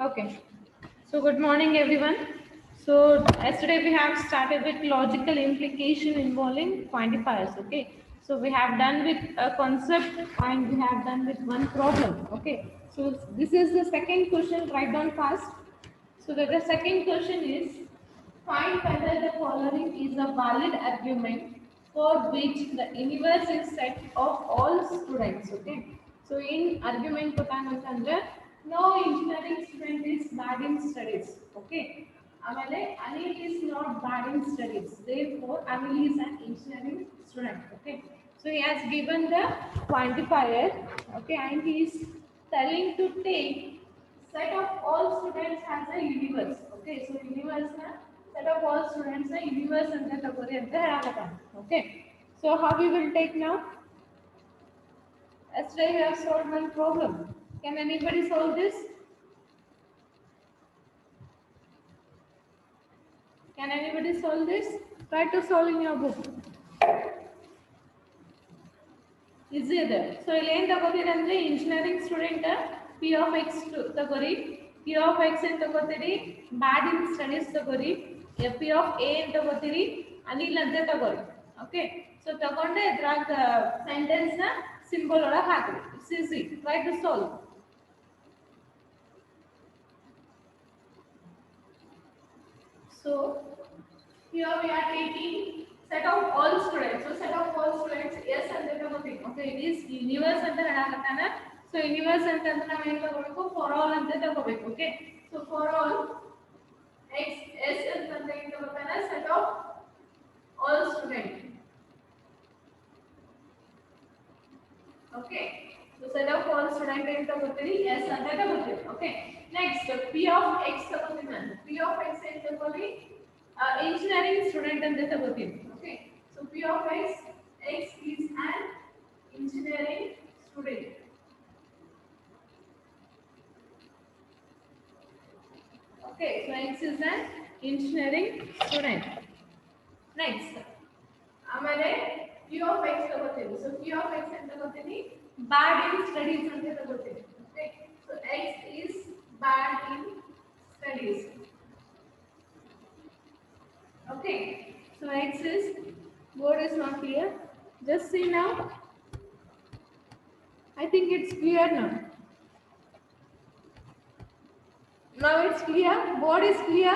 Okay. So good morning, everyone. So yesterday we have started with logical implication involving quantifiers. Okay. So we have done with a concept and we have done with one problem. Okay. So this is the second question. Write down fast. So the second question is find whether the following is a valid argument for which the universe is set of all students. Okay. So in argument ಕೊಟ್ಟಾನಂತಂದ್ರೆ no engineering student is bad in studies. Okay. ಆಮೇಲೆ Anil is not bad in studies. Therefore, Anil is an engineering student. Okay. So he has given the quantifier. Okay, and he is telling to take set of all students has a universe. Okay, so universe na set of all students na universe anta tagori anta ಹೇಳಾಕತ್ತಾನ. Okay, so how we will take now? Yesterday we have solved one problem. Can anybody solve this? Can anybody solve this? Try to solve in your book. Easy ಇದೆ. So ಇಲ್ಲಿ ಏನು ತಗೋತೀರಿ ಅಂದ್ರೆ engineering student P of X ತಗೋರಿ, P of X ಅಂತ ತಗೋತೀರಿ, ಬ್ಯಾಡ್ in studies ತಗೋರಿ, P of A ಅಂತ ತಗೋತೀರಿ, ಅನಿಲ್ ಅಂತ ತಗೋರಿ. ಓಕೆ, ಸೊ ತಗೊಂಡೆ ಇದ್ರಾಗ ಸೆಂಟೆನ್ಸ್ ನ ಸಿಂಬಲ್ ಒಳಗೆ ಹಾಕ್ರಿ. It's easy. Try to solve. So here we are taking set of all students. So set of all students yes ante ತಗೋತೀವಿ. Okay, it is universe ಅಂತ ಹೇಳಾಕತ್ತಾನ. So universe ಅಂತಂದ್ರೆ ನಾವು ಏನು ತಗೋಬೇಕು? For all ಅಂತ ತಗೋಬೇಕು. Okay, so for all x s ಅಂತಂದ್ರೆ ಏನು ತಗೋತಾನ? Set of all students. Okay, so set of all students ಏನು ತಗೋತೀರಿ? S ಅಂತ ತಗೋತೀವಿ. Okay, next p of x ತಗೋತೀನಿ ನಾನು. p of x ಏನು ತಗೋಲಿ? Engineering student ಅಂತ ತಗೋತೀನಿ. Okay, so p of x is an engineering student. Okay, so x is an engineering student. Next, ಆಮೇಲೆ p of x ತಗೋತೀನಿ. So p of x ಅಂತ ತಗೋತೀನಿ, bad in studies ಅಂತ ತಗೋತೀನಿ. Okay, so x is bad in studies. Okay, so x is, board is not clear. Just see now. I think it's clear now. Now it's clear. Board is clear.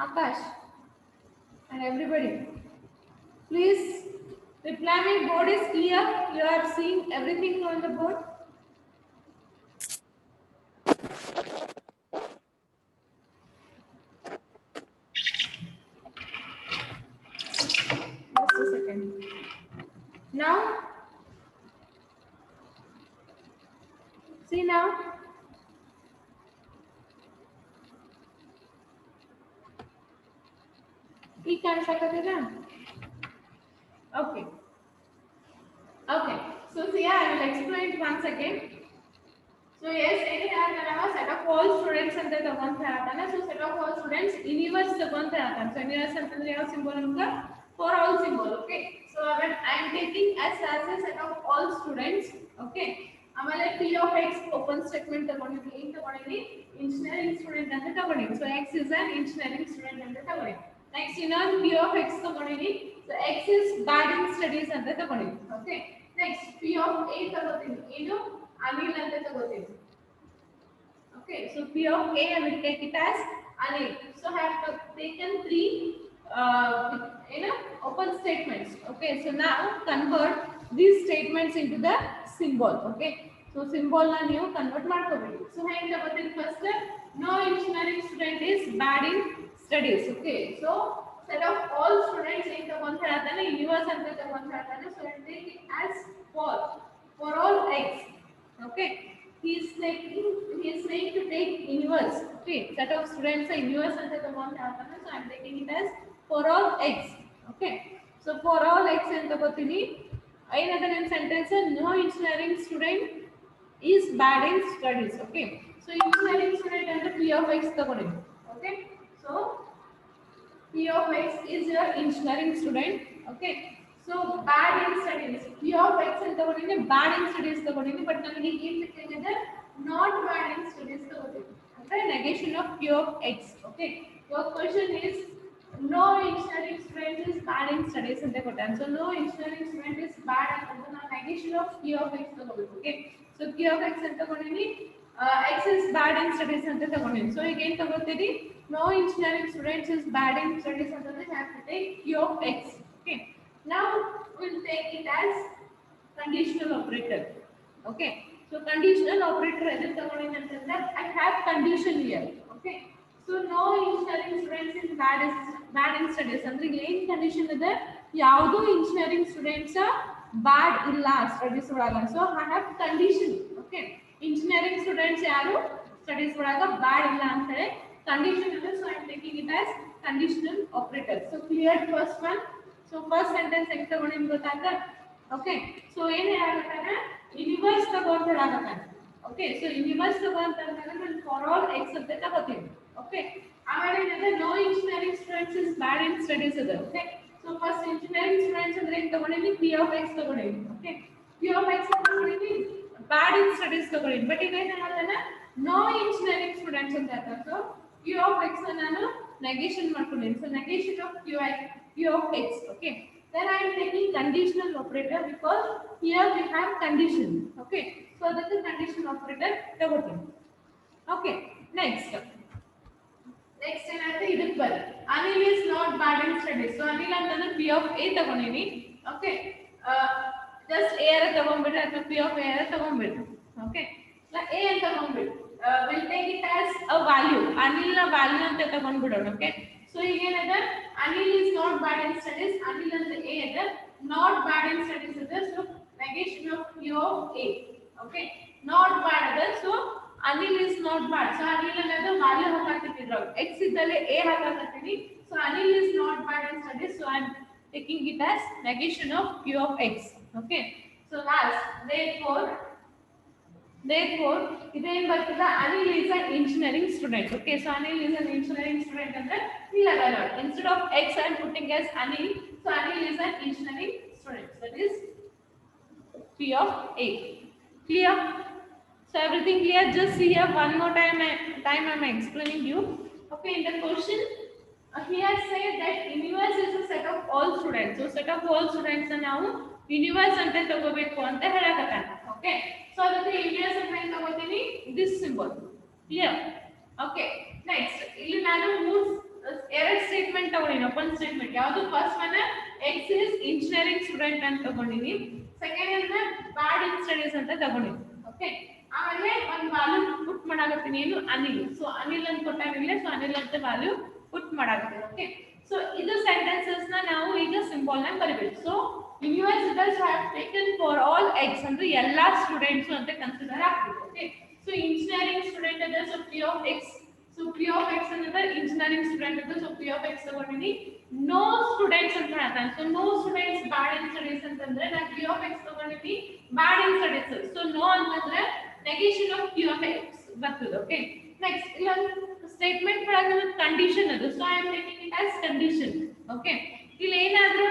Akash and everybody, please reply me. Board is clear. You are seeing everything on the board. Just a second. Now, see now. You can sakatira. Okay. Okay. So see, I will explain it once again. So yes, any set of all students ante ತಗೊಂತ ಹೇಳ್ತಾನೆ. So set of all students universe ತಗೊಂತ ಹೇಳ್ತಾನೆ. So universe ಅಂತಂದ್ರೆ ಯಾವ symbol ನಮ್ಗೆ? For all symbol. Okay, so when I am taking S as a set of all students. Okay, ಆಮೇಲೆ p of x open statement ತಗೊಂಡಿದ್ದೀನಿ. ಏನು ತಗೊಂಡಿದ್ದೀನಿ? Engineering student ಅಂತ ತಗೊಂಡಿದ್ದೀನಿ. So x is an engineering student ಅಂತ ತಗೊಂಡಿದ್ದೀನಿ. Next ಇನ್ನೊಂದು p of x ತಗೊಂಡಿದ್ದೀನಿ. So x is bad in studies ಅಂತ ತಗೊಂಡಿದ್ದೀನಿ. Okay, next p of a ತಗೋತೀನಿ. ಏನು? Anil ಅಂತ ತಗೋತೀನಿ. Okay, so p of a I will take it as Anil. So I have taken three open statements. Okay, so now convert these statements into the symbol. Okay, so symbol na ನೀವು convert ಮಾಡ್ಕೋಬೇಕು. So ಹೆಂಗೆ ತಗೋತೀನಿ? First, no engineering student is bad in studies. Okay, so set of all students ಏನು ತಗೊಂತ ಹೇಳ್ತಾನೆ? universe ಅಂತ ತಗೊಂತ ಹೇಳ್ತಾನೆ. So I take it as for all x. Okay, he is saying to take universe. Okay, set of students are universe ante ತಗೊಂತ ಹೇಳ್ತಾನೆ. So I am taking it as for all x. Okay, so for all x ಅಂತ ತಗೋತೀನಿ. ಏನದ ನನ್ನ sentence? no engineering student is bad in studies. Okay, so engineering student ಅಂದ್ರೆ p of x ತಗೊಂಡಿದ್ದೀನಿ. Okay, so p of x is your engineering student. Okay, so bad in studies, p of x ಅಂತ ತಗೊಂಡಿದ್ದೀನಿ, bad in studies ತಗೊಂಡಿದ್ದೀನಿ. But ನನಗೆ ಏನು ಸಿಕ್ಕಿದೆ? negation of q of x. Okay, your question is no engineering student is bad in studies ante kottanu. So no engineering student is bad ante na negation of q of x ತಗೋಬೇಕು. Okay, so q of x ಅಂತ ತಗೊಂಡಿನಿ, x is bad in studies ಅಂತ ತಗೊಂಡಿನಿ. So ಈಗ ಏನು ತಗೋತೀರಿ, no engineering students is bad in studies ಅಂತಂದ್ರೆ we have to take q of x. Okay, now we'll take it as conditional operator. Okay, so conditional operator ಎದಕ್ಕೆ ತಗೊಂಡಿನಿ ಅಂತಂದ್ರೆ I have condition here. Okay, so no engineering students is bad in studies ಅಂದ್ರೆ ಏನು condition ಇದೆ, ಯಾವುದು engineering students ಬ್ಯಾಡ್ ಇಲ್ಲ studies ಒಳಗ. So I have condition. Okay, engineering students ಯಾರು ಸ್ಟಡೀಸ್ ಒಳಗ ಬ್ಯಾಡ್ ಇಲ್ಲ ಅಂತ ಹೇಳಿ ಕಂಡೀಷನ್ ಇದೆ. So I am taking it as conditional operator. So clear first one. So first sentence ಹೆಂಗ್ ತಗೊಂಡಿನಿ ಗೊತ್ತಾಯ್ತಾ? Okay, so ಏನು ಹೇಳಕತ್ತಾನೆ, ಯೂನಿವರ್ಸ್ ತಗೊಂತ ಹೇಳಕತ್ತಾನೆ. Okay, so ಯೂನಿವರ್ಸ್ ತಗೊಂತ ಅಂತಂದ್ರೆ ನಾನು ಫಾರ್ ಆಲ್ ಎಕ್ಸ್ ಅಂತ ತಗೋತೀನಿ. Okay, ಆಮೇಲೆ ಏನಂದ್ರೆ no engineering students is bad in studies ಇದೆ. Okay, so first engineering students ಅಂದ್ರೆ ಏನು ತಗೊಂಡಿನಿ, ಪಿ ಆಫ್ ಎಕ್ಸ್ ತಗೊಂಡಿನಿ. Okay, ಪಿ ಆಫ್ ಎಕ್ಸ್ ತಗೊಂಡಿನಿ, ಬ್ಯಾಡ್ ಇನ್ ಸ್ಟಡೀಸ್ ತಗೊಂಡಿನಿ. ಬಟ್ ಈಗ ಏನು ಹೇಳ್ತಾನೆ, ನೋ ಇಂಜಿನಿಯರಿಂಗ್ ಸ್ಟೂಡೆಂಟ್ಸ್ ಅಂತ ಹೇಳ್ತಾರೆ. ಸೊ ಪಿ ಆಫ್ ಎಕ್ಸ್ ನಾನು ನೆಗೇಷನ್ ಮಾಡ್ಕೊಂಡಿನಿ. So negation of P of X. Okay, then I am taking conditional operator because here we have condition. Okay, so that is conditional operator ತಗೋತೀನಿ. Okay, next ಏನಂದ್ರೆ ಇದಕ್ಕೆ ಬರ, Anil is not bad in studies. so Anil ಅಂತಂದ್ರೆ p of a ತಗೊಂಡಿನಿ. Okay, just a ಅರ ತಗೊಂಡ್ಬಿಟ್ರೆ ಅಥವಾ p of a ಅರ ತಗೊಂಡ್ಬಿಟ್ರೆ. Okay, a ಅಂತ ತಗೊಂಡ್ಬಿಟ್ಟು we'll take it as a value. Anil ನ ವ್ಯಾಲ್ಯೂ ಅಂತ ತಗೊಂಡ್ಬಿಡೋಣ. Okay, so ಈಗ ಏನದ, Anil is not bad in studies, Anil ಅಂತ a ಅದ, not bad in studies ಅದ. so negation of p of a. Okay, not bad ಅದ, so Anil is not bad. so Anil ಅನ್ನೋದು value ಹಾಕಾಕತ್ತೀನಿ ಇದ್ರಾಗ, x ಇದ್ದಲ್ಲಿ a ಹಾಕಾಕತ್ತೀನಿ. so Anil is not bad in studies, so I am taking it as negation of q of x. Okay, so last therefore ಇದೇನ್ ಬರ್ತದ, Anil is an engineering student. Okay, so Anil is an engineering student ಅಂದ್ರೆ clear. Instead of x I am putting as anil. so anil is an engineering student, that is p of a. Clear? So everything clear? Just see here one more time I am explaining you. Okay, in the question here said that universe is a set of all students. So set of all students are now universe ante ತಗೋಬೇಕು ಅಂತ ಹೇಳಕತ್ತಾನ. Okay, so ಅದಕ್ಕೆ universe ಅಂತ ಏನು ತಗೋತೀನಿ, this symbol. Clear? Okay, next ಇಲ್ಲಿ ನಾನು ಎರಡು statement ತಗೊಂಡಿನಿ. ಓಪನ್ ಸ್ಟೇಟ್ಮೆಂಟ್ ಯಾವುದು, first one x is engineering student ಅಂತ ತಗೊಂಡಿನಿ, second one bad in studies ಅಂತ ತಗೊಂಡಿನಿ. Okay, ಆಮೇಲೆ ಒಂದು ವ್ಯಾಲ್ಯೂ ಪುಟ್ ಮಾಡಾಕತ್ತೀನಿ, ಏನು ಅನಿಲ್. ಸೊ ಅನಿಲ್ ಅಂತ ಕೊಟ್ಟಾಗಿಲ್ಲ, ಸೊ ಅನಿಲ್ ಅಂತ ವ್ಯಾಲ್ಯೂ ಪುಟ್ ಮಾಡಾಕತ್ತೀನಿ. ಓಕೆ, ಸೊ ಇದು ಸೆಂಟೆನ್ಸಸ್ ನ ನಾವು ಈಗ ಸಿಂಬಲ್ ನ ಬರಿಬೇಕು. So universities have taken for all X ಅಂದ್ರೆ ಎಲ್ಲಾ ಸ್ಟೂಡೆಂಟ್ಸ್ ಅಂತ ಕನ್ಸಿಡರ್ ಆಗ್ಬೇಕು. ಓಕೆ, ಸೊ ಇಂಜಿನಿಯರಿಂಗ್ ಸ್ಟೂಡೆಂಟ್ ಅದ, so P of X. So P of X ಅಂದ್ರೆ ಇಂಜಿನಿಯರಿಂಗ್ ಸ್ಟೂಡೆಂಟ್ ಅದ, ಸೊ ಪಿ ಆಫ್ ಎಕ್ಸ್ ತಗೊಂಡಿನಿ. ನೋ ಸ್ಟೂಡೆಂಟ್ಸ್ ಅಂತ ಹೇಳ್ತಾನೆ. So no students bad in studies ಅಂತಂದ್ರೆ ನಾನು ಪಿ ಆಫ್ ಎಕ್ಸ್ ತಗೊಂಡಿನಿ, bad in studies. So no ಅಂತಂದ್ರೆ negation of q of x ಬರ್ತದೆ. Okay, next ಇಲ್ಲೊಂದು ಸ್ಟೇಟ್ಮೆಂಟ್ ಒಳಗೆ ಒಂದು ಕಂಡೀಷನ್ ಅದು, so I am taking it as condition. Okay, ಇಲ್ಲಿ ಏನಾದರೂ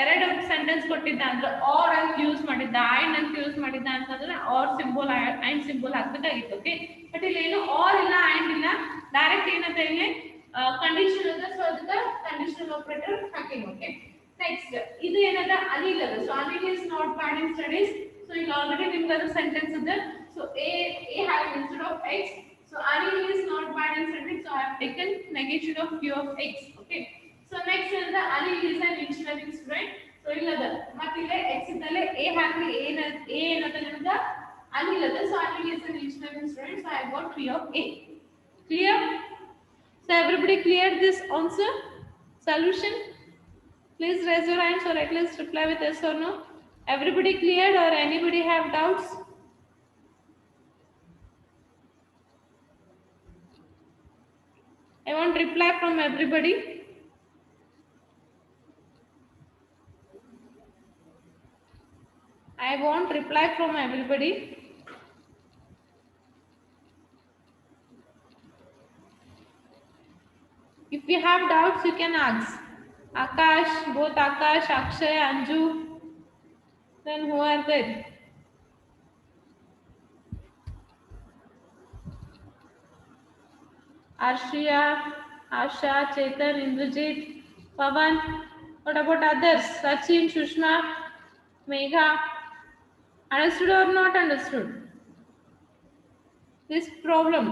ಎರಡು ಸೆಂಟೆನ್ಸ್ ಕೊಟ್ಟಿದ್ದ ಅಂದ್ರೆ or ಅಂತ ಯೂಸ್ ಮಾಡಿದ್ದ, and ಅಂತ ಯೂಸ್ ಮಾಡಿದ್ದ ಅಂತಂದ್ರೆ or ಸಿಂಬಲ್ and ಸಿಂಬಲ್ ಹಾಕಬೇಕಾಗಿತ್ತು. ಓಕೆ, ಬಟ್ ಇಲ್ಲಿ ಏನು or ಇಲ್ಲ and ಇಲ್ಲ, ಡೈರೆಕ್ಟ್ ಏನಂತ ಇಲ್ಲಿ ಕಂಡೀಷನ್ ಅದ, ಸೊ ಅದಕ್ಕೆ ಕಂಡೀಷನಲ್ ಆಪರೇಟರ್ ಹಾಕಿನಿ. ಓಕೆ, ನೆಕ್ಸ್ಟ್ ಇದು ಏನದ, ಅನಿಲ್ ಅದ. So Anil is not bad in studies. So you already remember the sentence is there. So a have instead of x. So Anil is not bad in studies. So I have taken negation of q of x. Okay. So next is the Anil is an engineering student. So illada. But ille x idale a hakli a enadalenda Anil ada. So Anil is an engineering student. So I got p of a. Clear? So everybody cleared this answer? Solution? Please raise your hands or at least reply with yes or no. Everybody cleared or anybody have doubts? I want reply from everybody. I want reply from everybody. If you have doubts, you can ask. Akash, both Akash, Akshay, Anju. Then who are there? Arshia, Asha, Chetan, Indrajit, Pavan. What about others? Sachin, Shushma, Megha. Understood or not understood? This problem.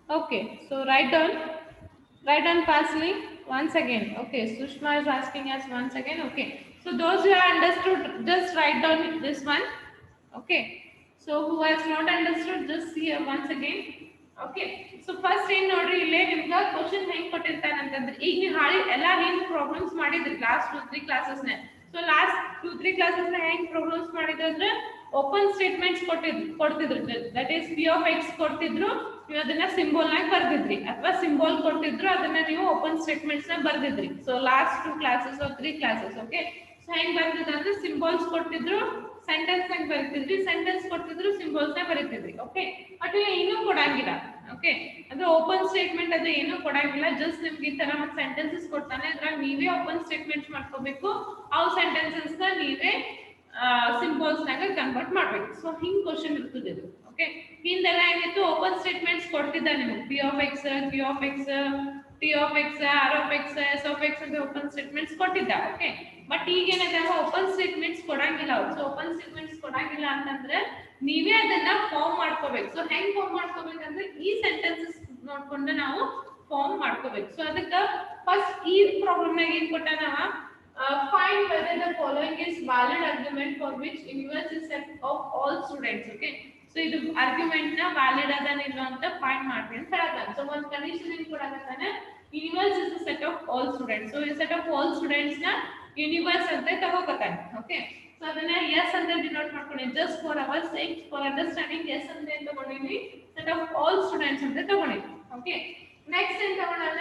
Okay, so write down fastly once again. Okay, Sushma is asking us once again. Okay, so those who have understood, just write down this one. Okay, so who has not understood, just see once again. Okay, so first ಏನು ನೋಡ್ರಿ ಇಲ್ಲೇ ನಿಮ್ಗೆ question ಹೆಂಗ್ ಕೊಟ್ಟಿರ್ತಾನೆ ಅಂತಂದ್ರೆ ಈಗ ನೀವು ಹಾಳಿ ಎಲ್ಲ ಹೆಂಗ್ ಪ್ರಾಬ್ಲಮ್ಸ್ ಮಾಡಿದ್ರಿ ಲಾಸ್ಟ್ 2-3 ಕ್ಲಾಸಸ್ ನ. ಸೊ ಲಾಸ್ಟ್ 2-3 ಕ್ಲಾಸಸ್ ನ ಹೆಂಗ್ ಪ್ರಾಬ್ಲಮ್ಸ್ ಮಾಡಿದ್ರು ಅಂದ್ರೆ ಓಪನ್ ಸ್ಟೇಟ್ಮೆಂಟ್ಸ್ ಕೊಡ್ತಿದ್ರು, that is P of X ಕೊಡ್ತಿದ್ರು, ನೀವು ಅದನ್ನ ಸಿಂಬಲ್ ನಾಗ ಬರ್ದಿದ್ರಿ, ಅಥವಾ ಸಿಂಬಲ್ ಕೊಡ್ತಿದ್ರು ಅದನ್ನ ನೀವು ಓಪನ್ ಸ್ಟೇಟ್ಮೆಂಟ್ಸ್ ನ ಬರ್ದಿದ್ರಿ. So last 2 classes 3 classes. Okay, so ಹೆಂಗ್ ಬರ್ತಿದ್ರು ಅಂದ್ರೆ ಸಿಂಬಲ್ಸ್ ಕೊಡ್ತಿದ್ರು, ಸೆಂಟೆನ್ಸ್ ನಾಗ ಬರೀತಿದ್ರಿ, ಸೆಂಟೆನ್ಸ್ ಕೊಡ್ತಿದ್ರು, ಸಿಂಬಲ್ಸ್ ನ ಬರೀತಿದ್ರಿ. ಓಕೆ, ಬಟ್ ಏನೂ ಕೊಡಂಗಿಲ್ಲ. ಓಕೆ, ಅಂದ್ರೆ ಓಪನ್ ಸ್ಟೇಟ್ಮೆಂಟ್ ಅದು ಏನೂ ಕೊಡಂಗಿಲ್ಲ, ಜಸ್ಟ್ ನಿಮ್ಗೆ ಈ ತರ ಮತ್ತೆ ಸೆಂಟೆನ್ಸಸ್ ಕೊಡ್ತಾನೆ, ಅದ್ರಾಗ ನೀವೇ ಓಪನ್ ಸ್ಟೇಟ್ಮೆಂಟ್ಸ್ ಮಾಡ್ಕೋಬೇಕು, ಅವು ಸೆಂಟೆನ್ಸಸ್ ನ ನೀವೇ ಸಿಂಬಲ್ಸ್ ನಾಗ ಕನ್ವರ್ಟ್ ಮಾಡ್ಬೇಕು. ಸೊ ಹಿಂಗ್ ಕ್ವಶನ್ ಇರ್ತದೆ ಇದು. ಓಕೆ, ಹಿಂದೆಲ್ಲ ಏನಿತ್ತು, ಓಪನ್ ಸ್ಟೇಟ್ಮೆಂಟ್ಸ್ ಕೊಡ್ತಿದ್ದ ನಿಮಗೆ P of X, Q of X, T of X, R of X, S of X ಅಂತ ಓಪನ್ ಸ್ಟೇಟ್ಮೆಂಟ್ಸ್ ಕೊಟ್ಟಿದ್ದ. ಓಕೆ, ಬಟ್ ಈಗ ಏನಿದೆ ಓಪನ್ ಸ್ಟೇಟ್ಮೆಂಟ್ಸ್ ಕೊಡಂಗಿಲ್ಲ ಅವ್ರು. ಸೊ ಓಪನ್ ಸ್ಟೇಟ್ಮೆಂಟ್ಸ್ ಕೊಡಂಗಿಲ್ಲ ಅಂತಂದ್ರೆ ನೀವೇ ಅದನ್ನ ಫಾರ್ಮ್ ಮಾಡ್ಕೋಬೇಕು. ಸೊ ಹೆಂಗ್ ಫಾರ್ಮ್ ಮಾಡ್ಕೋಬೇಕಂದ್ರೆ ಈ ಸೆಂಟೆನ್ಸಸ್ ನೋಡ್ಕೊಂಡು ನಾವು ಫಾರ್ಮ್ ಮಾಡ್ಕೋಬೇಕು. ಸೊ ಅದಕ್ಕೆ ಫಸ್ಟ್ ಈ ಪ್ರಾಬ್ಲಮ್ ನಾಗ ಏನ್ ಕೊಟ್ಟಾನ, find whether the following is valid argument for which universe is set of all students. Okay, so ಇದು ಆರ್ಗ್ಯುಮೆಂಟ್ ನ ವ್ಯಾಲಿಡ್ ಅದನ್ನ ಇಲ್ಲ ಅಂತ ಫೈಂಡ್ ಮಾಡ್ರಿ ಅಂತ ಹೇಳ್ತಾನೆ. ಸೊ ಒಂದು ಕಂಡೀಷನ್ ಏನ್ ಕೊಡಕತ್ತಾನೆ, universe is a set of all students. So ಈ ಸೆಟ್ ಆಫ್ ಆಲ್ ಸ್ಟೂಡೆಂಟ್ಸ್ ನ ಯೂನಿವರ್ಸ್ ಅಂತ ತಗೋಕತ್ತಾನೆ. ಓಕೆ, ಸೊ ಅದನ್ನ ಎಸ್ ಅಂತ ಡಿನೋಟ್ ಮಾಡ್ಕೊಂಡಿ, just for our sake, for understanding S ಅಂತ ಏನ್ ತಗೊಂಡಿವಿ, ಸೆಟ್ ಆಫ್ ಆಲ್ ಸ್ಟೂಡೆಂಟ್ಸ್ ಅಂತ ತಗೊಂಡಿವಿ. ಓಕೆ, ನೆಕ್ಸ್ಟ್ ಏನ್ ತಗೊಂಡಾನ,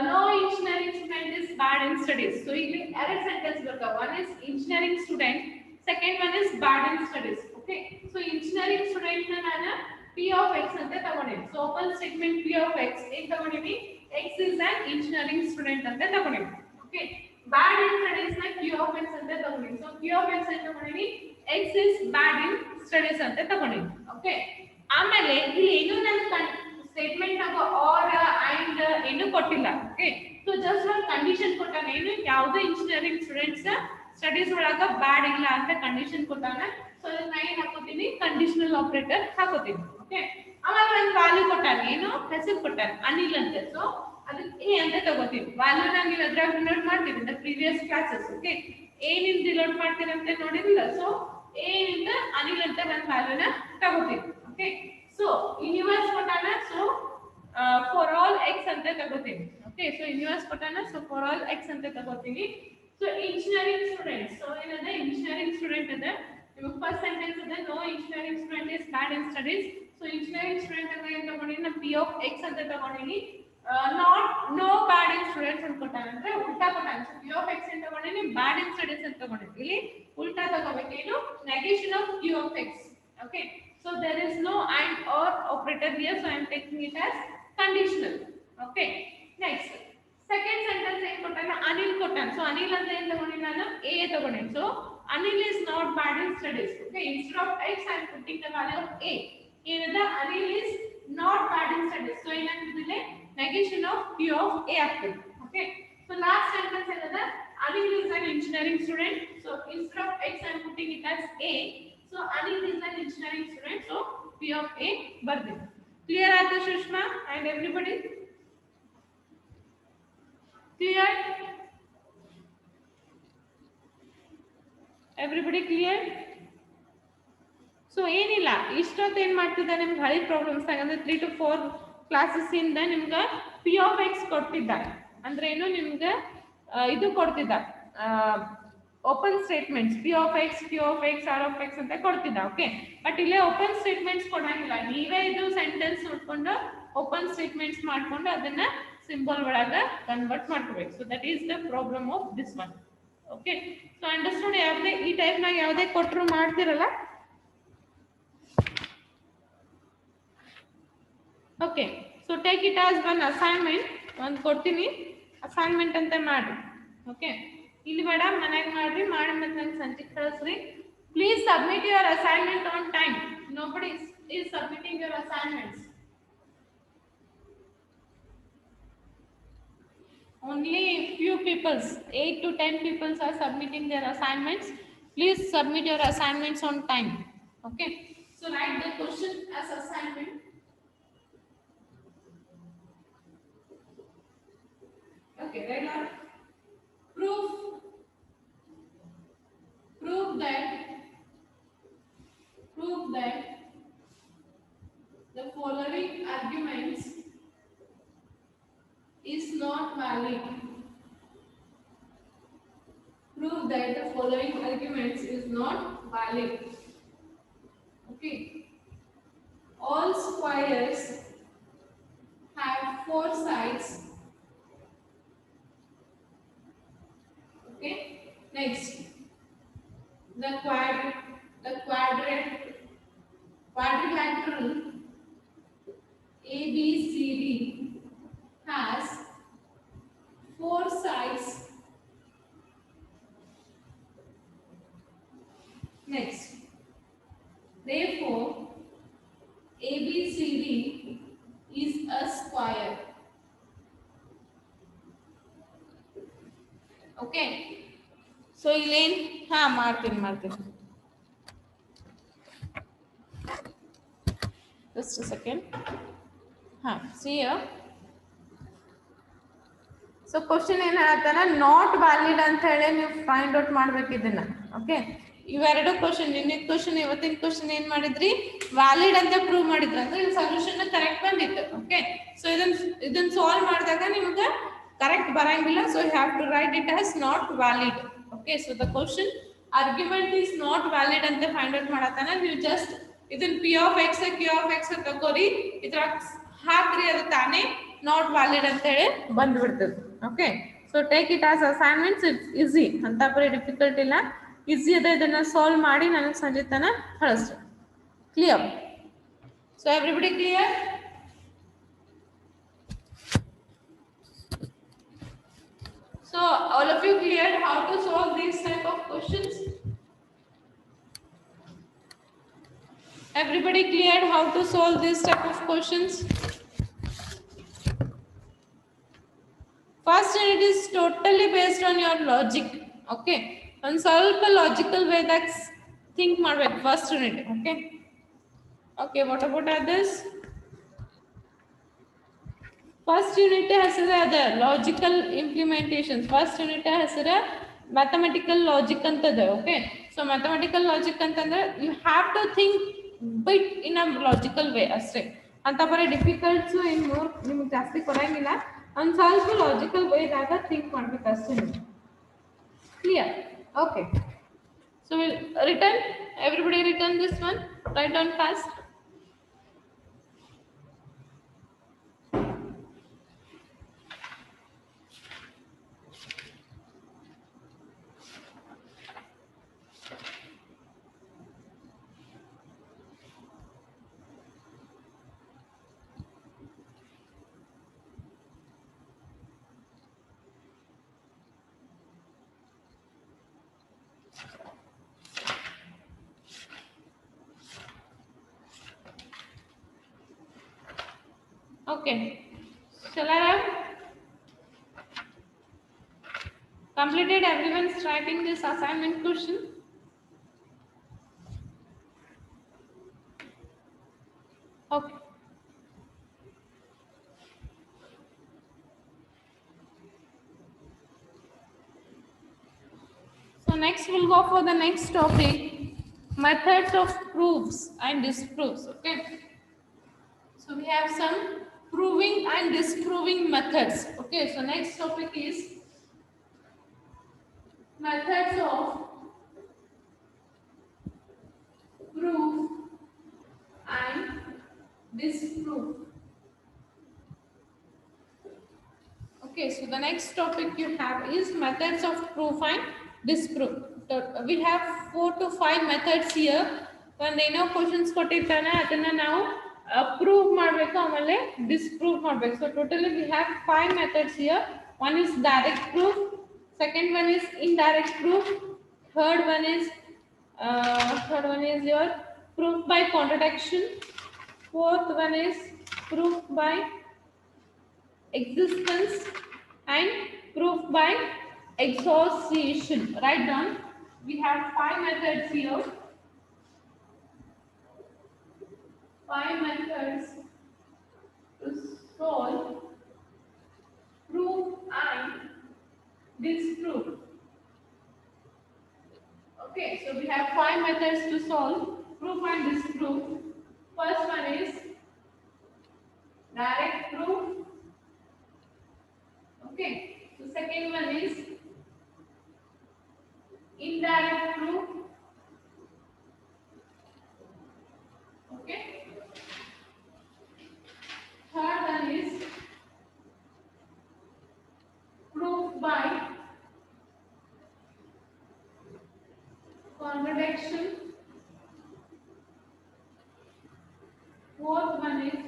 no engineering student is bad in studies. So ಇಲ್ಲಿ ಎರಡು ಸೆಂಟೆನ್ಸ್ ಬರ್ತಾವ, one is engineering student, second one is bad in studies. Okay, so engineering student ನ ನಾನು p of x ಅಂತ ತಗೊಂಡಿನಿ. So open statement p of x ಏನ್ ತಗೊಂಡಿನಿ, x is an engineering student ಅಂತ ತಗೊಂಡಿನಿ. Okay, bad in studies ನ q of x ಅಂತ ತಗೊಂಡಿನಿ. ಸೊ q of x ಅಂತ ತಗೊಂಡಿನಿ, x is bad in studies ಅಂತ ತಗೊಂಡಿನಿ. Okay, ಆಮೇಲೆ ಇಲ್ಲಿ ಏನು ನನ್ನ ಸ್ಟೇಟ್ಮೆಂಟ್ ಆಗ ಆರ್ ಅಂಡ್ ಏನು ಕೊಟ್ಟಿಲ್ಲ. ಓಕೆ, ಸೊ ಜಸ್ಟ್ ಒಂದು ಕಂಡೀಷನ್ ಕೊಟ್ಟಾನ, ಏನು ಯಾವುದೇ ಇಂಜಿನಿಯರಿಂಗ್ ಸ್ಟೂಡೆಂಟ್ಸ್ ಸ್ಟಡೀಸ್ ಒಳಗ ಬ್ಯಾಡ್ ಇಲ್ಲ ಅಂತ ಕಂಡೀಷನ್ ಕೊಟ್ಟಾನ. ಸೊ ಅದನ್ನ ಏನ್ ಹಾಕೋತೀನಿ, ಕಂಡೀಷನಲ್ ಆಪರೇಟರ್ ಹಾಕೋತೀನಿ. ಓಕೆ, ಆಮೇಲೆ ಒಂದು ವ್ಯಾಲ್ಯೂ ಕೊಟ್ಟಾನ, ಏನು ಹೆಸರು ಕೊಟ್ಟಾನ ಅನಿಲ್ ಅಂತ. ಸೊ ಅದಕ್ಕೆ ಎ ಅಂತ ತಗೋತೀವಿ. ವ್ಯಾಲ್ಯೂ ನಾವು ನೀವು ಅದ್ರಾಗ ಡಿನೋಟ್ ಮಾಡ್ತೀವಿ in the previous classes. Okay, A ನಿಂದ ಡಿನೋಟ್ ಮಾಡ್ತೀವಿ ಅಂತ ನೋಡಿರಲಿಲ್ಲ. ಸೊ ಎ ನಿಂದ ಅನಿಲ್ ಅಂತ ಒಂದು ವ್ಯಾಲ್ಯೂನ ತಗೋತೀವಿ. ಓಕೆ, ಸೊ ಯೂನಿವರ್ಸ್ ಕೊಟ್ಟಾನ, ಸೊ ಫಾರ್ ಆಲ್ ಎಕ್ಸ್ ಅಂತ ತಗೋತೀವಿ. ಓಕೆ, ಸೊ ಯೂನಿವರ್ಸ್ ಕೊಟ್ಟಾನ, ಸೊ ಫಾರ್ ಆಲ್ ಎಕ್ಸ್ ಅಂತ ತಗೋತೀವಿ. ಸೊ ಇಂಜಿನಿಯರಿಂಗ್ ಸ್ಟೂಡೆಂಟ್ಸ್, ಸೊ ಏನಂದ್ರೆ ಇಂಜಿನಿಯರಿಂಗ್ ಸ್ಟೂಡೆಂಟ್ ಅದ, ನಿಮಗೆ ಫಸ್ಟ್ ಸೆಂಟೆನ್ಸ್ ಅದ, no engineering student is bad in studies. So engineering student ಅಂತ ಏನು ತಗೊಂಡಿನಿ, ನಾನು ಪಿ ಆಫ್ ಎಕ್ಸ್ ಅಂತ ತಗೊಂಡಿನಿ. Not no bad in students ಅಂತ ಕೊಟ್ಟಾನ, ಅಂದ್ರೆ ಉಲ್ಟಾ ಕೊಟ್ಟಾನ. ಸೊ ಪಿ ಆಫ್ ಎಕ್ಸ್ ಅಂತ ತಗೊಂಡಿನಿ, ಬ್ಯಾಡ್ ಇನ್ ಸ್ಟಡೀಸ್ ಅಂತ ತಗೊಂಡಿನಿ. ಇಲ್ಲಿ ಉಲ್ಟಾ ತಗೋಬೇಕು, ಏನು negation of q of x. Okay, so there is no and or operator here, so I am taking it as conditional. Okay, next second sentence ಏನು ಕೊಟ್ಟಾನ, ಅನಿಲ್ ಕೊಟ್ಟಾನ. ಸೊ ಅನಿಲ್ ಅಂತ ಏನು ತಗೊಂಡಿನಿ, ನಾನು a ತಗೊಂಡಿನಿ. So Anil is not bad in studies. Okay, instead of x I am putting the value of a. ಏನದ, Anil is not bad in studies. So ಏನಾಗ್ತಿದೆ, negation of q of a ಆಗ್ತದೆ. Okay, so last sentence ಏನದ, Anil is an engineering student. So instead of x I am putting it as a. So Anil is an engineering student, so P of A ಬರ್ದಿ. Clear ಆಯ್ತಾ Sushma and everybody? Clear? Everybody clear? So ಏನಿಲ್ಲ, ಇಷ್ಟೊತ್ತು ಏನು ಮಾಡ್ತಿದ್ದ, ನಿಮ್ಗೆ ಹಳಿ problems ಅಂದ್ರೆ 3 to 4 classes ಇಂದ ನಿಮ್ಗೆ P of X ಕೊಡ್ತಿದ್ದ, ಅಂದ್ರೆ ಏನು ನಿಮ್ಗೆ ಇದು ಕೊಡ್ತಿದ್ದ, open statements P of X, Q of X, R of X ಅಂತ ಕೊಡ್ತಿದ್ದ. ಓಕೆ, ಬಟ್ ಇಲ್ಲೇ ಓಪನ್ ಸ್ಟೇಟ್ಮೆಂಟ್ಸ್ ಕೊಡಂಗಿಲ್ಲ, ನೀವೇ ಇದು ಸೆಂಟೆನ್ಸ್ ನೋಡ್ಕೊಂಡು ಓಪನ್ ಸ್ಟೇಟ್ಮೆಂಟ್ಸ್ ಮಾಡ್ಕೊಂಡು ಅದನ್ನ ಸಿಂಬಲ್ ಒಳಗ ಕನ್ವರ್ಟ್ ಮಾಡ್ಕೋಬೇಕು. So that is the problem of this one. Okay, so understand, ಯಾವುದೇ ಈ ಟೈಪ್ ನಾಗ ಯಾವುದೇ ಕೊಟ್ಟರು ಮಾಡ್ತಿರಲ್ಲ. Okay, so take it as one assignment, ಒಂದು ಕೊಡ್ತೀನಿ ಅಸೈನ್ಮೆಂಟ್ ಅಂತ ಮಾಡಿ. ಓಕೆ, ಇಲ್ಲಿ ಬೇಡ, ಮನೆಗೆ ಮಾಡ್ರಿ, ಮಾಡಿ ಮತ್ತೆ ನಂಗೆ ಸಂಜೆ ಕಳಿಸ್ರಿ. Please submit your assignment on time. Nobody is submitting your assignments. Only few people, 8 to 10 people are submitting their assignments. Please submit your assignments on time. Okay. So write the question as assignment. Okay, right now. Proof, prove that, prove that the following arguments is not valid. Prove that the following arguments is not valid. Okay. All squares have four sides. Okay. Next, the quadrilateral ABCD has four sides. Next, therefore, ABCD is a square. Okay. So Elaine, Martin. Just a second. See here. So question ಏನ್ ಹೇಳ್ತಾನ not valid ಅಂತ ಹೇಳಿ ನೀವು find out ಮಾಡ್ಬೇಕು ಇದನ್ನ. Okay, ಇವೆರಡು question, ನಿನ್ನಿನ question ಇವತ್ತಿನ ಕ್ವಶನ್ ಏನ್ ಮಾಡಿದ್ರಿ, ವ್ಯಾಲಿಡ್ ಅಂತ ಪ್ರೂವ್ ಮಾಡಿದ್ರ ಅಂದ್ರೆ ಸೊಲ್ಯೂಷನ್ ಕರೆಕ್ಟ್ ಬಂದಿತ್ತು. ಓಕೆ, ಸೊ ಇದನ್ನ ಸಾಲ್ವ್ ಮಾಡಿದಾಗ ನಿಮ್ಗೆ ಕರೆಕ್ಟ್ ಬರಂಗಿಲ್ಲ. So you have to write it as not valid. Okay, so the question argument is not valid ಅಂತ ಫೈಂಡ್ ಔಟ್ ಮಾಡತ್ತಾನ. ನೀವು ಜಸ್ಟ್ ಇದನ್ನ P of X Q of X ತಗೋರಿ, ಇದ್ರ ಹಾಕ್ರಿ, ಅದು ತಾನೇ ನಾಟ್ ವ್ಯಾಲಿಡ್ ಅಂತ ಹೇಳಿ ಬಂದ್ಬಿಡ್ತದೆ. Okay, so take it as assignments. It's easy, ಅಂತ ಬರೀ ಡಿಫಿಕಲ್ಟ್ ಇಲ್ಲ, ಈಸಿ ಅದ. ಇದನ್ನ ಸಾಲ್ವ್ ಮಾಡಿ ನನಗೆ ಸಂಜೆ ತನ ಕಳಿಸ್ರಿ. Clear? So everybody clear? So all of you cleared how to solve these type of questions? Everybody cleared how to solve this type of questions? First unit is totally based on your logic. Okay, and solve a logical way, that's think ಮಾಡ್ಬೇಕು first unit. Okay, okay, what about others? First unit ಹೆಸರು ಅದ logical implementations. First unit ಹೆಸರು mathematical logic ಅಂತದ. Okay, so mathematical logic ಅಂತಂದ್ರೆ you have to think bit in a logical way ಅಷ್ಟೇ. ಅಂತ ಬರೀ ಡಿಫಿಕಲ್ಟ್ಸ್ in more ನಿಮ್ಗೆ ಜಾಸ್ತಿ ಕೊಡಂಗಿಲ್ಲ. ಒಂದು ಸ್ವಲ್ಪ ಲಾಜಿಕಲ್ ವೇದಾಗ ಥಿಂಕ್ ಮಾಡ್ಬೇಕು ಅಷ್ಟೇ. Clear? Okay, so return, everybody return this one, write down fast. Okay, shall I have completed everyone's writing this assignment question? Okay. So next we'll go for the next topic, methods of proofs and disproofs. Okay. So we have some proving and disproving methods. Okay, so next topic is methods of proof and disproof. Okay, so the next topic you have is methods of proof and disproof. So we have 4 to 5 methods here. When ಏನೋ questions ಕೊಟ್ಟಿರ್ತಾನೆ ಅದನ್ನ ನಾವು prove ಮಾಡಬೇಕು, ಆಮೇಲೆ disprove ಮಾಡಬೇಕು. So totally we have 5 methods here. One is direct proof, second one is indirect proof, third one is your proof by contradiction. Fourth one is proof by existence and proof by association. Write down. We have five methods here. Five methods to solve proof and disprove. Okay, so we have five methods to solve proof and disproof. First one is direct proof. Okay, so second one is indirect proof. Okay, third one is proof by contradiction. Fourth one is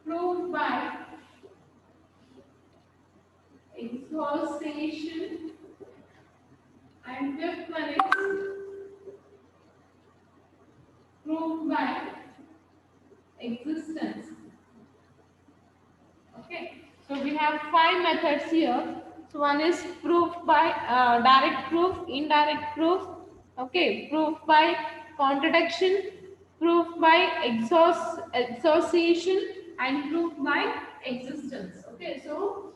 proof by association, and fifth one is proof by existence. Okay, so we have five methods here. So one is proof by direct proof, indirect proof, okay, proof by contradiction, proof by association, and proof by existence. Okay, so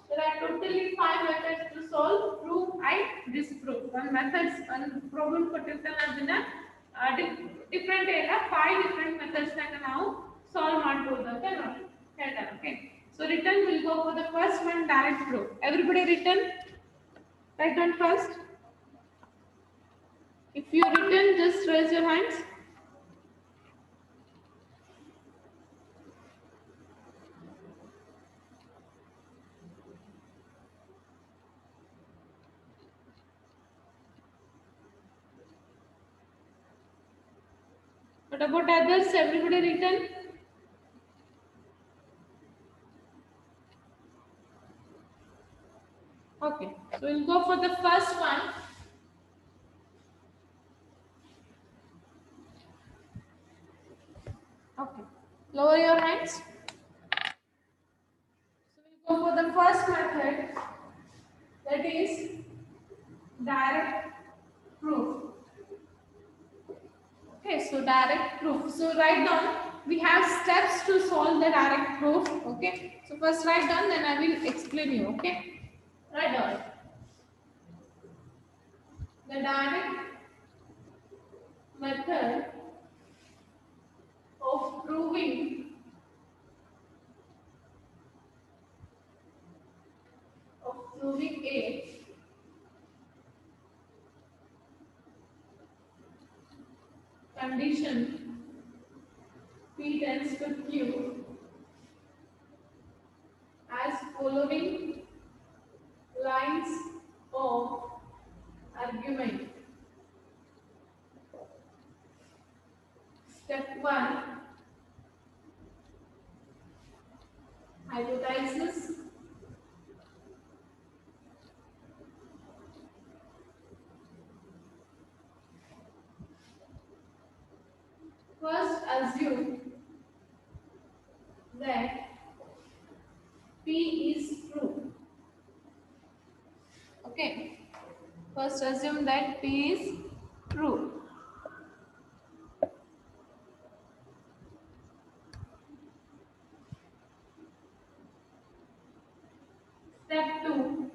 there are totally five methods to solve proof and disproof. One methods, one problem particular different area, five different methods that are now solve ಮಾಡ್ಬೋದು ಅಂತ ಹೇಳ್ತಾರೆ. Okay, so written will go for the first one, direct proof. Everybody written? Write down first. If you written, just raise your hands. What about others? Everybody written? Okay, so we'll go for the first one. Okay, lower your hands. So we'll go for the first method, that is direct proof. Okay, so direct proof. So write down. We have steps to solve the direct proof. Okay, so first write down, then I will explain you. Okay, write down. The direct method of proving a condition P tends to Q as following lines of argument. Step 1, hypothesis. First, assume that P is true. Okay. First, assume that P is true. Step 2,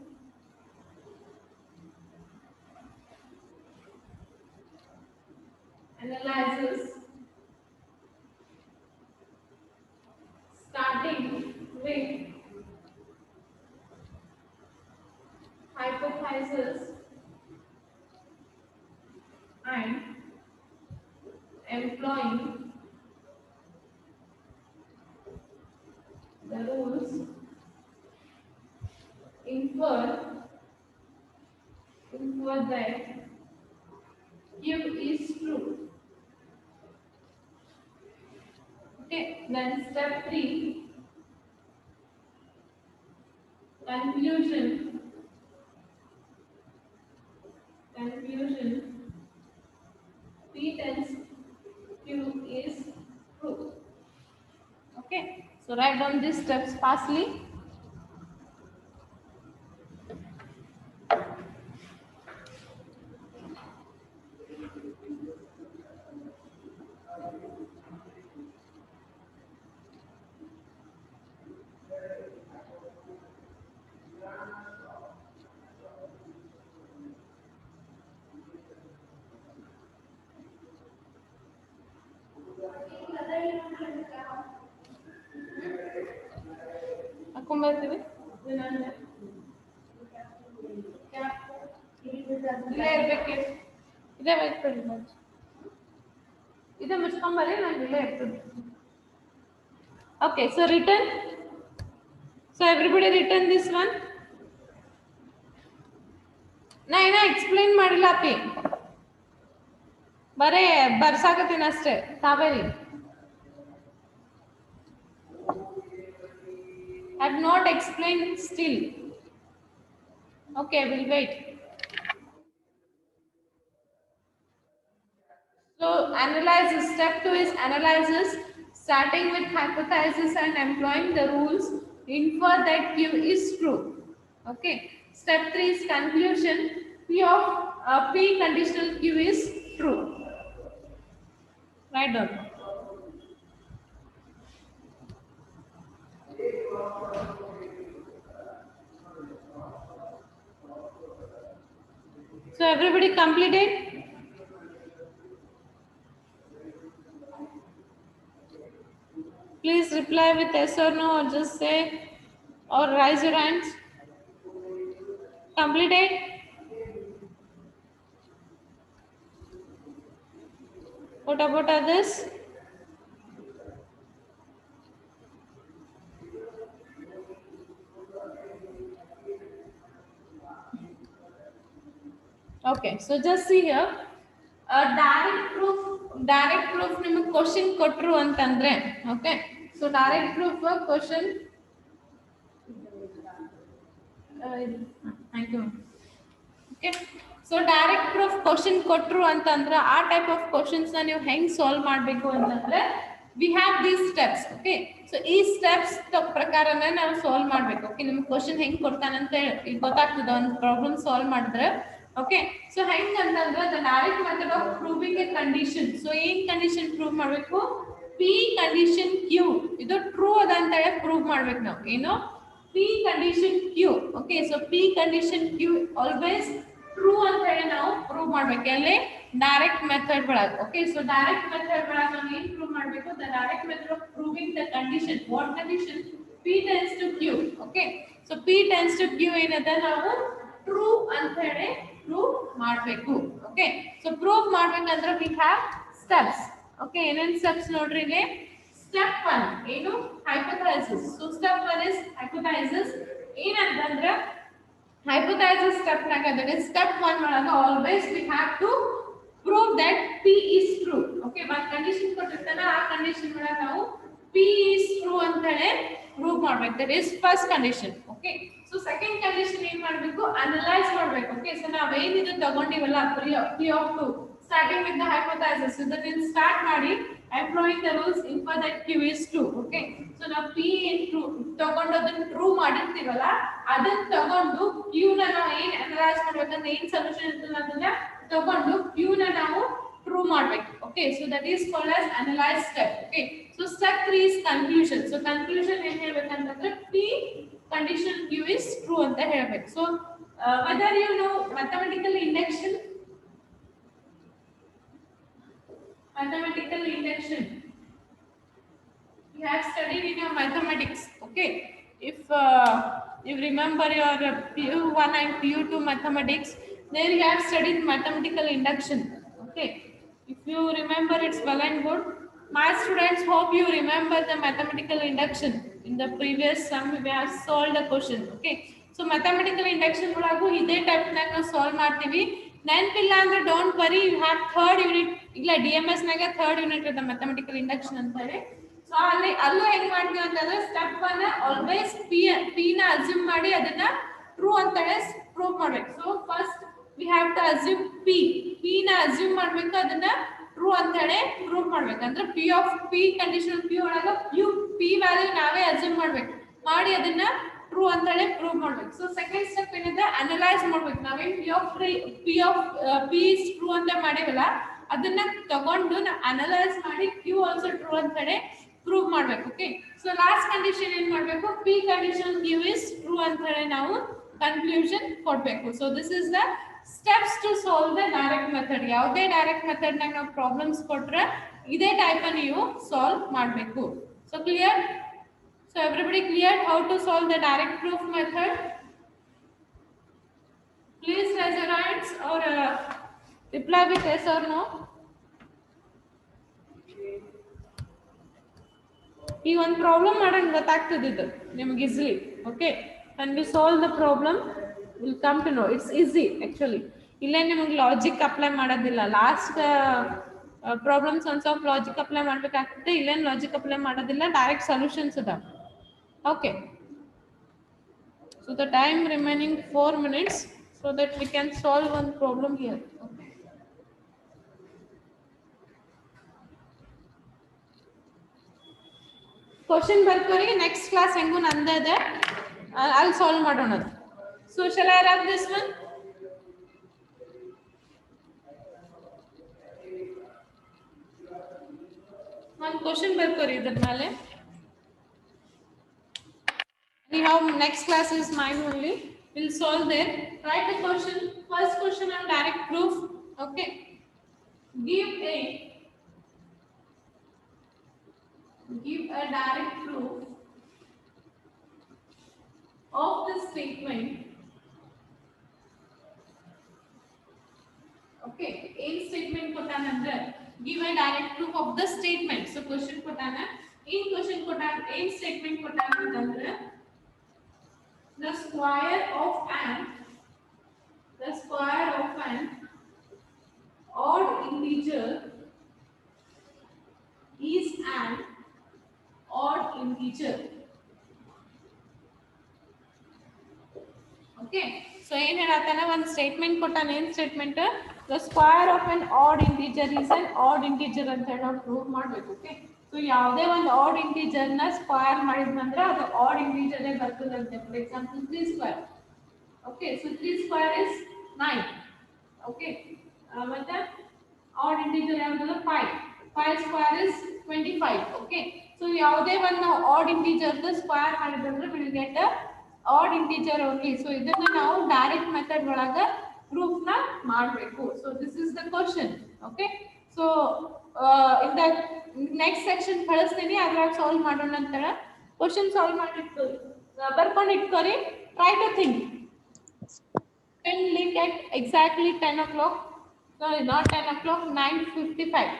analyzes, starting with hypothesis and employing the rules, infer that Q is true. Okay, then step 3, conclusion, So write down these steps fastly. ಹಾಕೊಂಬರ್ತೀವಿ ಇಲ್ಲೇ ಇರ್ಬೇಕು ಇದೇ ಬೈಕ್ಬಿಡಿ ಇದೇ ಮುಚ್ಕೊಂಬರಿ ನಾನು ಇಲ್ಲೇ ಇರ್ತೀನಿ. Okay, so written. So everybody written this one. ನಾ ಏನೋ explain ಮಾಡಿಲ್ಲ ಅಪ್ಪಿ, ಬರೇ ಬರ್ಸಾಕತ್ತೀನಿ ಅಷ್ಟೇ. Kaveri I have not explained still. Okay, we'll wait. So analysis, step 2 is analysis, starting with hypothesis and employing the rules. Infer that Q is true. Okay. Step 3 is conclusion. P conditional Q is true. Write down. So everybody completed? Please reply with yes or no, or just say or raise your hands. Completed? What about others? Okay, so just see here. Direct proof ನಿಮಗೆ question ಕೊಟ್ಟರು ಅಂತಂದ್ರೆ, okay, so direct proof question, thank you. Okay, so direct proof question ಕೊಟ್ಟರು ಅಂತಂದ್ರೆ ಆ type of questions ನ ನೀವು ಹೆಂಗ್ solve ಮಾಡಬೇಕು ಅಂತಂದ್ರೆ we have these steps. Okay, so ಈ ಸ್ಟೆಪ್ಸ್ ಪ್ರಕಾರನೇ ನಾವು ಸಾಲ್ವ್ ಮಾಡಬೇಕು. ಓಕೆ, ನಿಮ್ಗೆ ಕ್ವಶನ್ ಹೆಂಗ್ ಕೊಡ್ತಾನಂತ ಈಗ ಗೊತ್ತಾಗ್ತದೆ ಒಂದು ಪ್ರಾಬ್ಲಮ್ ಸಾಲ್ವ್ ಮಾಡಿದ್ರೆ. ಓಕೆ, ಸೊ ಹೆಂಗ್ ಅಂತಂದ್ರೆ the direct method of proving a condition. So ಏನ್ ಕಂಡೀಷನ್ ಪ್ರೂವ್ ಮಾಡಬೇಕು? ಪಿ ಕಂಡೀಷನ್ ಕ್ಯೂ ಇದು ಟ್ರೂ ಅದ ಅಂತ ಹೇಳಿ ಪ್ರೂವ್ ಮಾಡ್ಬೇಕು ನಾವು. ಏನು? P condition Q. Okay, so P condition Q always true ಅಂತ ಹೇಳಿ ನಾವು ಪ್ರೂವ್ ಮಾಡ್ಬೇಕು ಅಲ್ಲಿ ಡೈರೆಕ್ಟ್ ಮೆಥಡ್ ಒಳಗೆ. ಓಕೆ, ಸೊ ಡೈರೆಕ್ಟ್ ಮೆಥಡ್ ಒಳಗೆ ನಾವು ಏನ್ ಪ್ರೂವ್ ಮಾಡಬೇಕು? The direct method of proving the condition. What condition? P tends to Q. Okay, so P tends to Q ಏನದ ನಾವು ಟ್ರೂ ಅಂತ ಹೇಳಿ ಪ್ರೂವ್ ಮಾಡಬೇಕು. ಓಕೆ, ಸೊ ಪ್ರೂವ್ ಮಾಡ್ಬೇಕಂದ್ರೆ ವಿ ಹ್ಯಾವ್ ಸ್ಟೆಪ್ಸ್. ಓಕೆ, ಏನೇನ್ ಸ್ಟೆಪ್ಸ್ ನೋಡ್ರಿ ಇಲ್ಲಿ. ಸ್ಟೆಪ್ 1 ಏನು? Hypothesis. So step 1 is hypothesis. ಏನಂತಂದ್ರೆ ಹೈಪೋಥೆಸಿಸ್ ಸ್ಟೆಪ್ ನಾಗ ಅದ ಸ್ಟೆಪ್ 1 ಒಳಗ always we have to prove that P is true. Okay, ಒಂದು ಕಂಡೀಷನ್ ಕೊಟ್ಟಿರ್ತಾನ, ಆ ಕಂಡೀಷನ್ ಒಳಗ ನಾವು ಪಿ ಇಸ್ ಟ್ರೂ ಅಂತ ಹೇಳಿ ಪ್ರೂವ್ ಮಾಡ್ಬೇಕು. That is first condition. Okay, so second condition ಏನ್ ಮಾಡ್ಬೇಕು? ಅನಲೈಸ್ ಮಾಡ್ಬೇಕು. ಓಕೆ, ಸೊ ನಾವೇನ್ ಇದು ತಗೊಂಡಿವಲ್ಲ P of 2 starting with the hypothesis, ಇದನ್ನ ಸ್ಟಾರ್ಟ್ ಮಾಡಿ employing the rules infer that Q is true. Okay, so ನಾವು P is true ತಗೊಂಡು ಅದನ್ನ ಟ್ರೂ ಮಾಡಿರ್ತೀವಲ್ಲ, ಅದನ್ನ ತಗೊಂಡು Q ನ ನಾವು ಏನ್ ಅನಲೈಸ್ ಮಾಡ್ಬೇಕಂದ್ರೆ ಏನ್ ಸೊಲ್ಯೂಷನ್ ಇರ್ತದೆ ಅದನ್ನ ತಗೊಂಡು Q ನ ನಾವು ಟ್ರೂ ಮಾಡ್ಬೇಕು. Okay, so that is called as analyze step. Okay, so step 3 is conclusion. So conclusion ಏನ್ ಹೇಳ್ಬೇಕಂತಂದ್ರೆ P condition Q is true ಅಂತ ಹೇಳ್ಬೇಕು. So whether you know mathematical induction, you have studied in your mathematics. Okay, if you remember your PU1 and PU2 mathematics, there you have studied mathematical induction. Okay, if you remember, it's well and good. My students, hope you remember the mathematical induction. In the previous sum we have solved the question. Okay, so mathematical induction ಒಳಗೂ ಇದೇ type ನಾಗ ನಾವು solve ಮಾಡ್ತೀವಿ. ನೆನಪಿಲ್ಲ ಅಂದ್ರೆ don't worry, you have third unit. ಇಲ್ಲ DMS ನಾಗ third unit ಇದೆ ಮ್ಯಾಥಮೆಟಿಕಲ್ ಇಂಡಕ್ಷನ್ ಅಂತ ಹೇಳಿ. ಸೊ ಅಲ್ಲೂ ಹೆಂಗ್ ಮಾಡ್ತೀವಿ ಅಂತಂದ್ರೆ ಸ್ಟೆಪ್ 1 ಆಲ್ವೇಸ್ ಪಿ ನ ಅಸ್ಯೂಮ್ ಮಾಡಿ ಅದನ್ನ ಟ್ರೂ ಅಂತ ಹೇಳಿ ಪ್ರೂವ್ ಮಾಡ್ಬೇಕು. So first we have to assume P ನ ಅಸ್ಯೂಮ್ ಮಾಡ್ಬೇಕು, ಅದನ್ನ ಟ್ರೂ ಅಂತ ಹೇಳಿ ಪ್ರೂವ್ ಮಾಡ್ಬೇಕು. ಅಂದ್ರೆ ಪಿ ಕಂಡೀಷನಲ್ ಪಿ ಒಳಗ ಪಿ ವ್ಯಾಲ್ಯೂ ನಾವೇ ಅಸ್ಯೂಮ್ ಮಾಡ್ಬೇಕು, ಮಾಡಿ ಅದನ್ನ ಟ್ರೂ ಅಂತ ಹೇಳಿ ಪ್ರೂವ್ ಮಾಡ್ಬೇಕು. ಸೊ ಸೆಕೆಂಡ್ ಸ್ಟೆಪ್ ಏನಿದೆ, ಅನಲೈಸ್ ಮಾಡ್ಬೇಕು. ನಾವೇನ್ ಪಿ ಇಸ್ ಟ್ರೂ ಅಂತ ಮಾಡಿವಲ್ಲ, ಅದನ್ನ ತಗೊಂಡು ನಾವು ಅನಲೈಸ್ ಮಾಡಿ ಕ್ಯೂ ಆಲ್ಸೋ ಟ್ರೂ ಅಂತ ಹೇಳಿ ಪ್ರೂವ್ ಮಾಡ್ಬೇಕು. ಓಕೆ, ಸೊ ಲಾಸ್ಟ್ ಕಂಡೀಷನ್ ಏನ್ ಮಾಡ್ಬೇಕು, P condition Q is true ಅಂತ ಹೇಳಿ ನಾವು ಕನ್ಕ್ಲೂಷನ್ ಕೊಡ್ಬೇಕು. So this is the steps to solve the direct method. ಯಾವುದೇ ಡೈರೆಕ್ಟ್ ಮೆಥಡ್ ನಾಗ ನಾವು ಪ್ರಾಬ್ಲಮ್ಸ್ ಕೊಟ್ರೆ ಇದೇ ಟೈಪ್ ನೀವು ಸಾಲ್ವ್ ಮಾಡಬೇಕು. So clear? So everybody clear how to solve the direct proof method? Please raise your hands or reply with yes or no. ಈ ಒಂದು problem ಮಾಡೋಣ ಗೊತ್ತಾಗ್ತದೆ ಇದು ನಿಮಗೆ easily. Okay, when we solve the problem we'll come to know it's easy actually. ಇಲ್ಲೇ ನಿಮಗೆ logic apply ಮಾಡೋದಿಲ್ಲ. Last problems ಒಂದು ಸ್ವಲ್ಪ ಲಾಜಿಕ್ ಅಪ್ಲೈ ಮಾಡಬೇಕಾಗ್ತದೆ, ಇಲ್ಲೇನು ಲಾಜಿಕ್ ಅಪ್ಲೈ ಮಾಡೋದಿಲ್ಲ, ಡೈರೆಕ್ಟ್ ಸೊಲ್ಯೂಷನ್ಸ್ ಅದಾವ. Okay, so the time remaining 4 minutes so that we can solve one problem here. Okay, question ಬರ್ಕೋರಿ. next class ಹೆಂಗೂ ನಂದಿದೆ, ಅಲ್ಲಿ ಸಾಲ್ವ್ ಮಾಡೋಣ. So shall I wrap this one? one question ಬರ್ಕೋರಿ ಇದರ ಮೇಲೆ. Anyhow, next class is mine only. We'll solve there. Write the question. First question on direct proof. Okay. Give a direct proof of the statement. Okay. A statement ಕೊಟ್ಟಾನ ಅಂದ್ರೆ give a direct proof of the statement. So question ಕೊಟ್ಟಾನ, in question ಕೊಟ್ಟಾನ ಏನ್ statement ಕೊಟ್ಟಾನ ಅಂದ್ರೆ the square of an odd integer is an odd integer. Okay, so ಏನ್ ಹೇಳತಾನ, ಒಂದು statement ಕೊಟ್ಟಾನ. ಏನ್ statement, the square of an odd integer is an odd integer ಅಂತ ಹೇಳಿ ನಾವು ಪ್ರೂವ್ ಮಾಡ್ಬೇಕು. ಓಕೆ, ಸೊ ಯಾವುದೇ ಒಂದು ಆಡ್ ಇಂಟಿಜರ್ ನ ಸ್ಕ್ವೇರ್ ಮಾಡಿದ್ನಂದ್ರೆ ಅದು ಆಡ್ ಇಂಟಿಜರ್ ಬರ್ತದಂತೆ. For example 3 square. Okay, so 3 square is 9. Okay, ಮತ್ತೆ ಆಡ್ ಇಂಟಿಜರ್ ಯಾವುದು 5. 5 ಸ್ಕ್ವೇರ್ ಇಸ್ 25. ಓಕೆ, ಸೊ ಯಾವುದೇ ಒಂದು ಆಡ್ ಇಂಟಿಜರ್ ನ ಸ್ಕ್ವೇರ್ ಮಾಡಿದ್ನಂದ್ರೆ will get odd integer only. So ಇದನ್ನ ನಾವು ಡೈರೆಕ್ಟ್ ಮೆಥಡ್ ಒಳಗ ಪ್ರೂಫ್ ನ ಮಾಡಬೇಕು. So this is the question. Okay, so in the next section ಕಳಿಸ್ತೀನಿ, ಅದ್ರಾಗ ಸಾಲ್ವ್ ಮಾಡೋಣ ಅಂತ. ಕ್ವಶನ್ ಸಾಲ್ವ್ ಮಾಡಿಟ್ಕೊಳ್ಳಿ, ಬರ್ಕೊಂಡು ಇಟ್ಕೋರಿ. Try to think. Can link at exactly 10 o'clock. Sorry, not 10 o'clock, 9:55.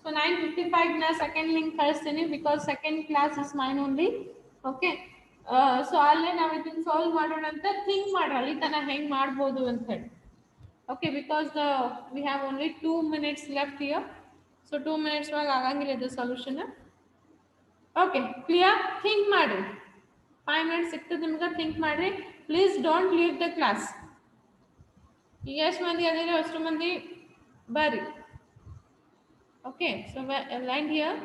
So 9:55 na second link ಕಳಿಸ್ತೀನಿ, because second class is mine only. Okay, so ಅಲ್ಲೇ ನಾವು ಇದನ್ನ ಸಾಲ್ವ್ ಮಾಡೋಣ ಅಂತ ಥಿಂಕ್ ಮಾಡ್ರಿ, ಅಲ್ಲಿ ತನ ಹೆಂಗ್ ಮಾಡ್ಬೋದು ಅಂತ ಹೇಳಿ. Okay, because we have only 2 minutes left here. So 2 minutes ಒಳಗೆ ಆಗಂಗಿಲ್ಲ ಇದು ಸೊಲ್ಯೂಷನ್. Okay, clear? ಥಿಂಕ್ ಮಾಡಿ. 5 minutes ಸಿಗ್ತದೆ ನಿಮ್ಗೆ, ಥಿಂಕ್ ಮಾಡ್ರಿ. Please don't leave the class. ಈಗ ಎಷ್ಟು ಮಂದಿ ಅದಿರಿ ಅಷ್ಟು ಮಂದಿ ಬರ್ರಿ. Okay, so land here.